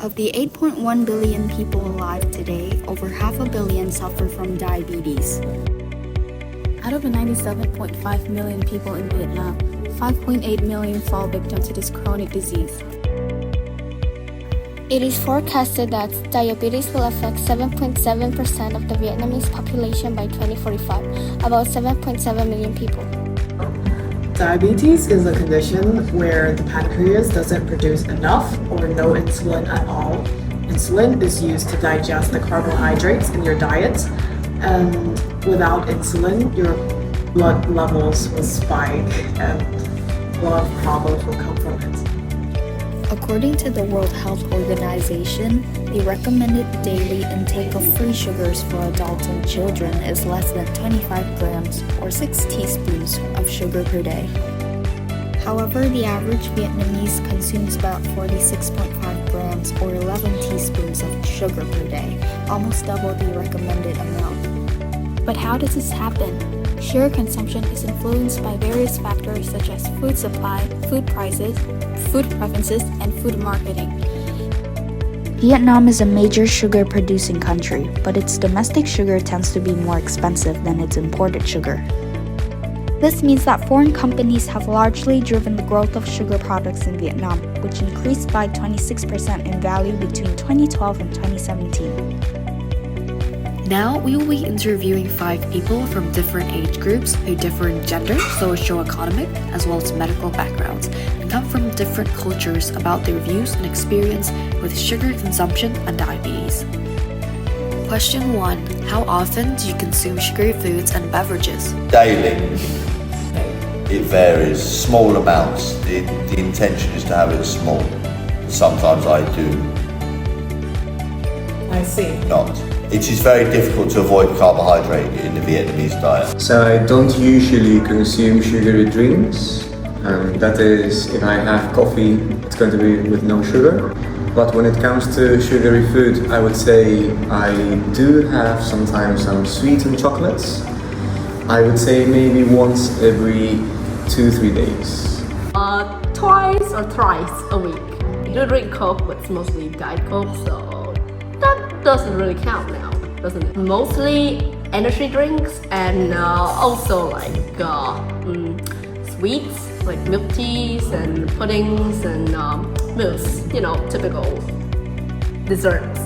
Of the 8.1 billion people alive today, over half a billion suffer from diabetes. Out of the 97.5 million people in Vietnam, 5.8 million fall victim to this chronic disease. It is forecasted that diabetes will affect 7.7% of the Vietnamese population by 2045, about 7.7 million people. Diabetes is a condition where the pancreas doesn't produce enough or no insulin at all. Insulin is used to digest the carbohydrates in your diet, and without insulin, your blood levels will spike and a lot of problems will come from it. According to the World Health Organization, the recommended daily intake of free sugars for adults and children is less than 25 grams or 6 teaspoons of sugar per day. However, the average Vietnamese consumes about 46.5 grams or 11 teaspoons of sugar per day, almost double the recommended amount. But how does this happen? Sugar consumption is influenced by various factors such as food supply, food prices, food preferences, and food marketing. Vietnam is a major sugar-producing country, but its domestic sugar tends to be more expensive than its imported sugar. This means that foreign companies have largely driven the growth of sugar products in Vietnam, which increased by 26% in value between 2012 and 2017. Now, we will be interviewing 5 people from different age groups who differ in gender, socio-economic, as well as medical backgrounds, and come from different cultures about their views and experience with sugar consumption and diabetes. Question 1. How often do you consume sugary foods and beverages? Daily. It varies, small amounts. The intention is to have it small. Sometimes I do I see. not. It is very difficult to avoid carbohydrate in the Vietnamese diet. So I don't usually consume sugary drinks. That is, if I have coffee, it's going to be with no sugar. But when it comes to sugary food, I would say I do have sometimes some sweetened chocolates. I would say maybe once every 2-3 days. Twice or thrice a week. I do drink Coke, but it's mostly Diet Coke, so that doesn't really count now, doesn't it? Mostly energy drinks and also like sweets, like milk teas and puddings and mousse, typical desserts.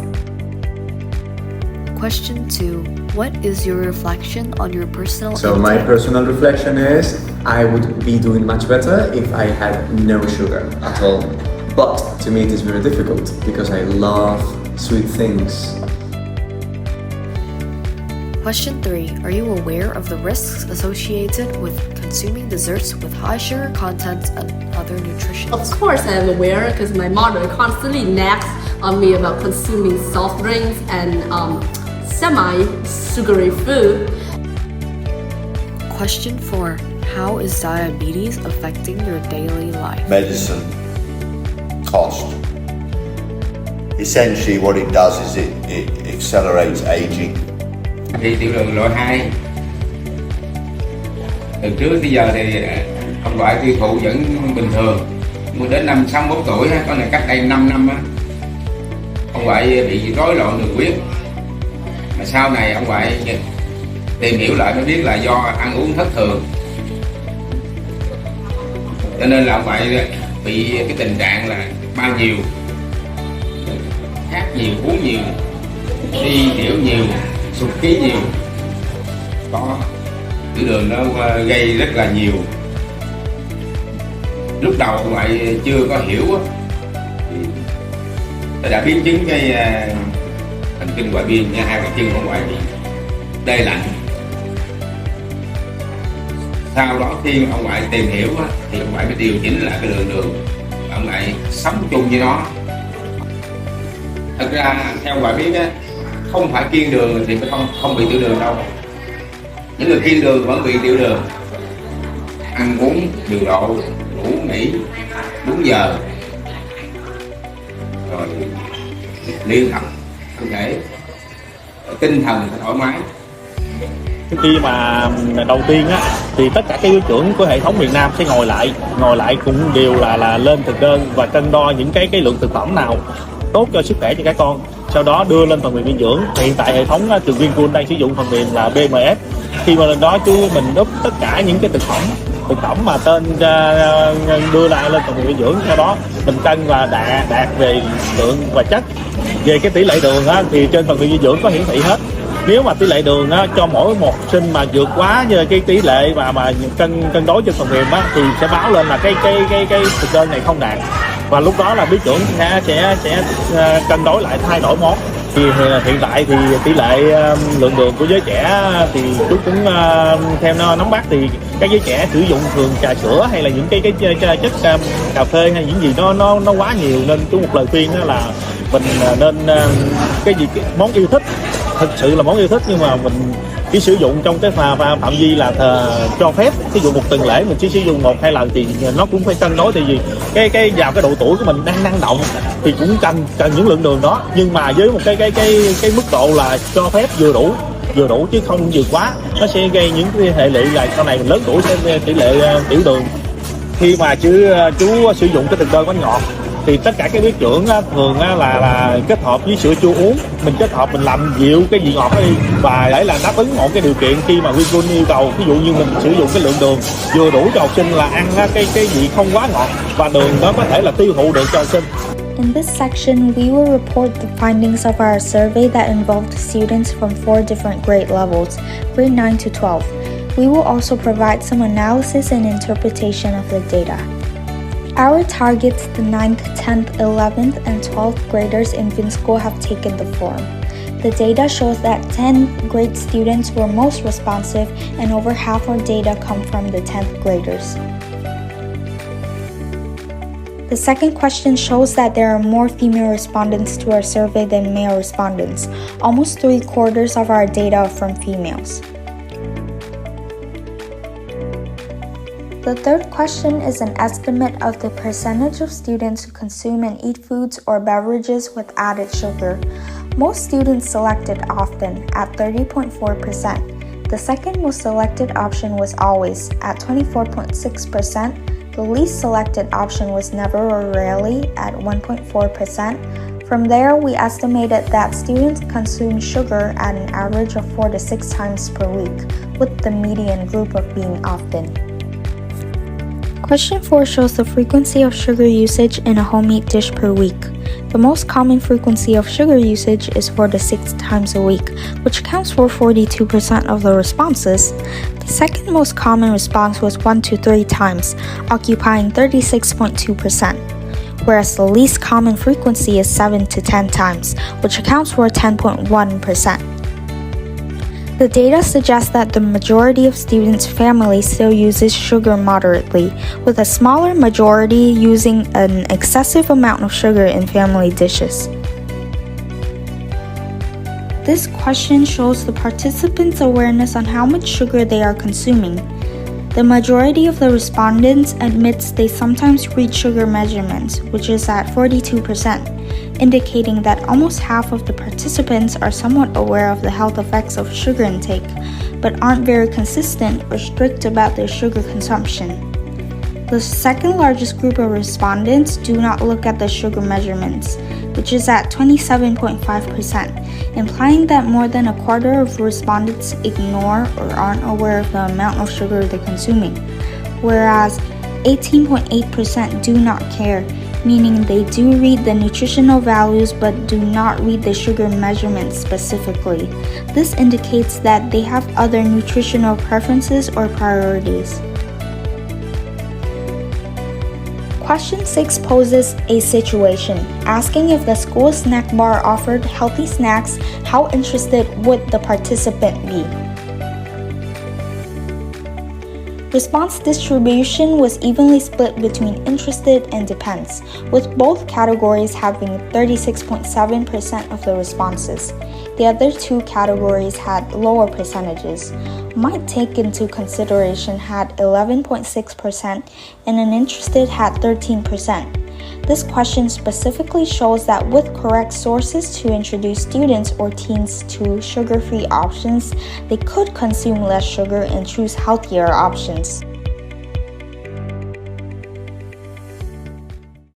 Question 2. What is your reflection on your personal So intake? my personal reflection is I would be doing much better if I had no sugar at all. But to me it is very difficult because I love sweet things. Question 3. Are you aware of the risks associated with consuming desserts with high sugar content and other nutrition? Of course I am aware because my mother constantly nags on me about consuming soft drinks and semi-sugary food. Question 4. How is diabetes affecting your daily life? Medicine, cost. Essentially what it does is it accelerates aging. Thì tiểu đường loại 2. Từ trước tới giờ thì ông ngoại tiêu thụ vẫn bình thường. Nhưng đến năm 61 tuổi, có này cách đây 5 năm, ông ngoại bị rối loạn đường huyết. Mà sau này ông ngoại tìm hiểu lại mới biết là do ăn uống thất thường. Cho nên là ông ngoại bị cái tình trạng là ba nhiều, khát nhiều, uống nhiều, đi tiểu nhiều, sụt ký nhiều. Có tiểu đường nó gây rất là nhiều. Lúc đầu ông ngoại chưa có hiểu thì đã biến chứng cái thần kinh ngoại biên, hai bàn chân của ông ngoại bị đê lạnh. Sau đó khi ông ngoại tìm hiểu thì ông ngoại mới điều chỉnh lại cái lượng đường. Ông ngoại sống chung với nó. Thật ra theo ngoại biết không phải kiêng đường thì không bị tiểu đường đâu. Những người kiêng đường vẫn bị tiểu đường. Ăn uống điều độ, ngủ nghỉ đúng giờ, rồi liên tập cơ thể, tinh thần thoải mái. Khi mà đầu tiên thì tất cả các yếu trưởng của hệ thống miền Nam sẽ ngồi lại cũng đều là lên thực đơn và cân đo những cái lượng thực phẩm nào tốt cho sức khỏe cho các con. Sau đó đưa lên phần mềm dinh dưỡng. Hiện tại hệ thống trường Vincool đang sử dụng phần mềm là BMS. Khi mà lên đó mình úp tất cả những cái thực phẩm mà tên đưa lại lên phần mềm dinh dưỡng. Sau đó mình cân và đạt về lượng và chất. Về cái tỷ lệ đường thì trên phần mềm dinh dưỡng có hiển thị hết. Nếu mà tỷ lệ đường cho mỗi một học sinh mà vượt quá cái tỷ lệ mà cân đối trên phần mềm thì sẽ báo lên là cái thực đơn này không đạt, và lúc đó là bí trưởng sẽ cân đối lại, thay đổi món. Thì hiện tại thì tỷ lệ lượng đường của giới trẻ thì chú cũng theo nắm bắt thì các giới trẻ sử dụng thường trà sữa hay là những cái chất cà phê hay những gì nó quá nhiều, nên chú một lời khuyên là mình nên cái món yêu thích, thực sự là món yêu thích, nhưng mà mình chỉ sử dụng trong cái phạm vi là cho phép. Ví dụ một tuần lễ mình chỉ sử dụng 1-2 lần thì nó cũng phải cân đối, tại vì cái vào cái độ tuổi của mình đang năng động thì cũng cần những lượng đường đó, nhưng mà với một cái mức độ là cho phép vừa đủ chứ không vượt quá. Nó sẽ gây những cái hệ lụy là sau này mình lớn tuổi sẽ tỷ lệ tiểu đường. Khi mà chú sử dụng cái thực đơn bánh ngọt thì tất cả các bí trưởng thường là kết hợp với sữa chua uống, mình kết hợp mình làm dịu cái vị ngọt đi, và để là đáp ứng một cái điều kiện khi mà Vincool yêu cầu. Ví dụ như mình sử dụng cái lượng đường vừa đủ cho học sinh là ăn cái vị không quá ngọt, và đường nó có thể là tiêu thụ được cho học sinh. In this section, we will report the findings of our survey that involved students from 4 different grade levels, grade 9 to 12. We will also provide some analysis and interpretation of the data. Our targets, the 9th, 10th, 11th, and 12th graders in VinSchool have taken the form. The data shows that 10th grade students were most responsive, and over half our data come from the 10th graders. The second question shows that there are more female respondents to our survey than male respondents. Almost 3/4 of our data are from females. The third question is an estimate of the percentage of students who consume and eat foods or beverages with added sugar. Most students selected often at 30.4%. The second most selected option was always at 24.6%. The least selected option was never or rarely at 1.4%. From there, we estimated that students consume sugar at an average of 4 to 6 times per week, with the median group of being often. Question 4 shows the frequency of sugar usage in a home-eat dish per week. The most common frequency of sugar usage is 4 to 6 times a week, which accounts for 42% of the responses. The second most common response was 1 to 3 times, occupying 36.2%, whereas the least common frequency is 7 to 10 times, which accounts for 10.1%. The data suggests that the majority of students' families still uses sugar moderately, with a smaller majority using an excessive amount of sugar in family dishes. This question shows the participants' awareness on how much sugar they are consuming. The majority of the respondents admits they sometimes read sugar measurements, which is at 42%, indicating that almost half of the participants are somewhat aware of the health effects of sugar intake, but aren't very consistent or strict about their sugar consumption. The second largest group of respondents do not look at the sugar measurements, which is at 27.5%, implying that more than a quarter of respondents ignore or aren't aware of the amount of sugar they're consuming, whereas 18.8% do not care, meaning they do read the nutritional values but do not read the sugar measurements specifically. This indicates that they have other nutritional preferences or priorities. Question 6 poses a situation, asking if the school snack bar offered healthy snacks, how interested would the participant be? Response distribution was evenly split between interested and depends, with both categories having 36.7% of the responses. The other two categories had lower percentages. Might take into consideration had 11.6% and uninterested had 13%. This question specifically shows that with correct sources to introduce students or teens to sugar-free options, they could consume less sugar and choose healthier options.